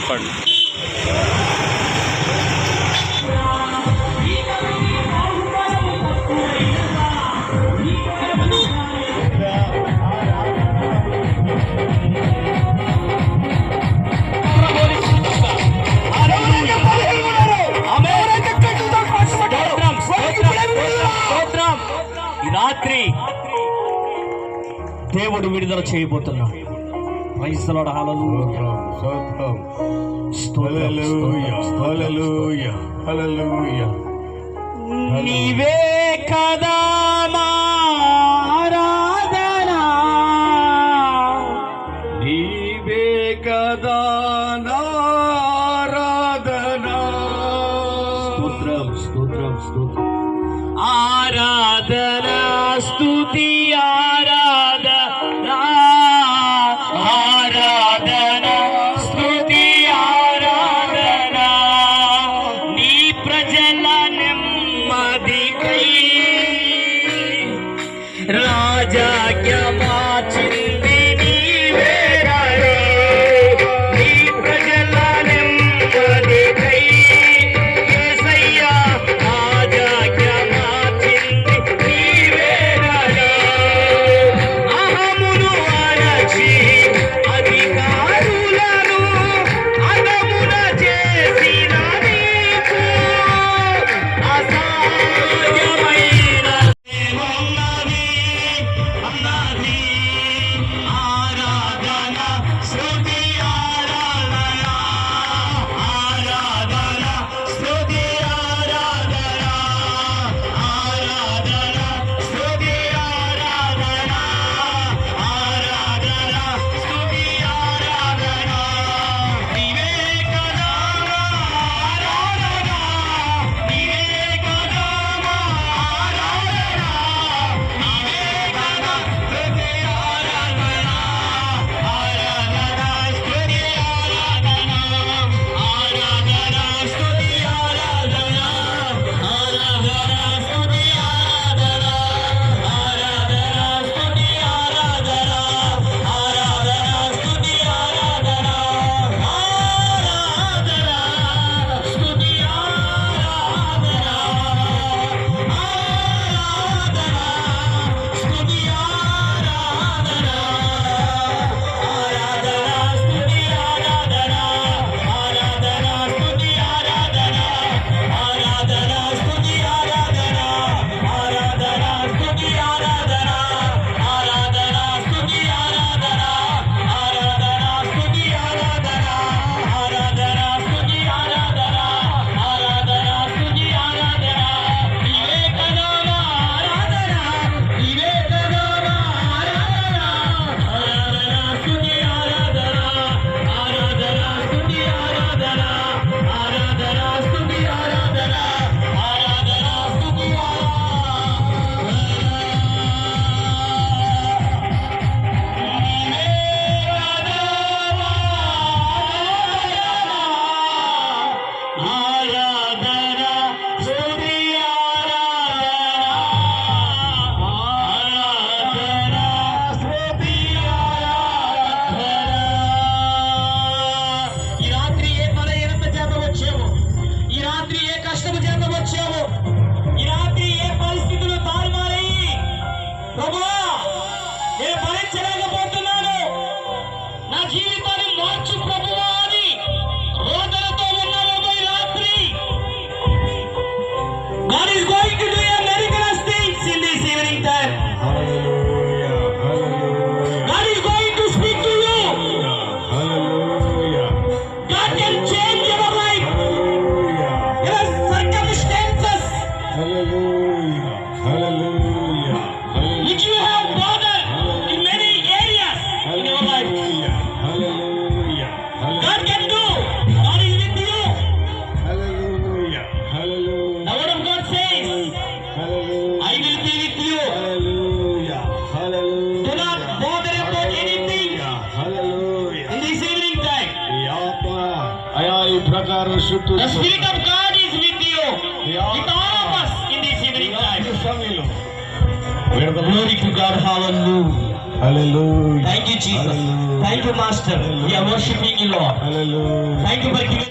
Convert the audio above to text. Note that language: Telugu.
పడు. ఈ రాత్రి దేవుడు విడుదల చేయబోతున్నాడు. Praise the Lord. Hallelujah. Hallelujah. Hallelujah. నీవే కదా మా ఆరాధన, నీవే కదా నా ఆరాధన. స్తోత్రం స్తోత్రం స్తోత్రం. ఆరాధన స్తుతి ఆరాధన, ఆరాధన స్తుతి ఆరాధన. నీ ప్రజల నెమ్మదికై రాజాజ్ఞ మార్చింది నీవేరరే. నీ ప్రజల నెమ్మదికై యేసయ్యా రాజాజ్ఞ మార్చింది నీవేరరే. అహమును అరచి అధికారులను అదమున చేసిన నీకు అసాధ్యమైన ఏమున్నది అన్నది. ఆరాధన స్తుతి ఆరాధన, ఆరాధన స్తుతి ఆరాధన, ఆరాధన స్తుతి ఆరాధన, ఆరాధన స్తుతి ఆరాధన. నీవే కదా మా ఆరాధన, నీవే కదా మా ఆరాధన, నీవే కదా స్తుతి ఆరాధన, ఆరాధన స్తుతి ఆరాధన, ఆరాధన స్తుతి ఆరాధన, ఆరాధన స్తుతి ఆరాధన, ఆరాధన స్తుతి ఆరాధన, ఆరాధన స్తుతి ఆరాధన, ఆరాధన స్తుతి ఆరాధన, ఆరాధన స్తుతి ఆరాధన, ఆరాధన స్తుతి ఆరాధన, ఆరాధన స్తుతి ఆరాధన, ఆరాధన స్తుతి ఆరాధన, ఆరాధన స్తుతి ఆరాధన, ఆరాధన స్తుతి ఆరాధన, ఆరాధన స్తుతి ఆరాధన, ఆరాధన స్తుతి ఆరాధన, ఆరాధన స్తుతి ఆరాధన. నీవే కదా మా ఆరాధన, నీవే కదా మా ఆరాధన, ఆరాధన స్తుతి ఆరాధన, ఆరాధన స్తుతి ఆరాధన, ఆరాధన స్తుతి ఆరాధన, ఆరాధన స్తుతి ఆరాధన స్తుతి ఆరాధన, స్తుతి ఆరాధన. ఈ రాత్రి ఏ బలహీనత చేత వచ్చావు, ఈ రాత్రి ఏ కష్టము చేత వచ్చావు, ఈ రాత్రి ఏ పరిస్థితులు తారుమారయ్యి ప్రభువా నేను భరించలేకపోతున్నాను, నా జీవితాన్ని మార్చు ప్రభువా అని రోదనతో ఉన్నావేమో ఈ రాత్రి. God is going to do a miraculous things in this evening time. Hallelujah. Hallelujah. God is going to speak to you. Hallelujah. God can change your life, hallelujah. your circumstances hallelujah. Hallelujah. which you have bothered in many areas in your life. Hallelujah. God can do. God is with you. Hallelujah. Hallelujah. The word of God says, hallelujah. I will be with you. Hallelujah. Hallelujah. Do not bother about anything hallelujah. in this evening time. ఈ ఆత్మ అయా ఈ ప్రకారం చుట్టూ The Spirit of God is with you, with all of us in this evening time. సమయంలో Glory to God. Hallelujah. Hallelujah. Thank you, Jesus. Hallelujah. Thank you, Master. We are worshiping you, Lord. Hallelujah. Thank you for giving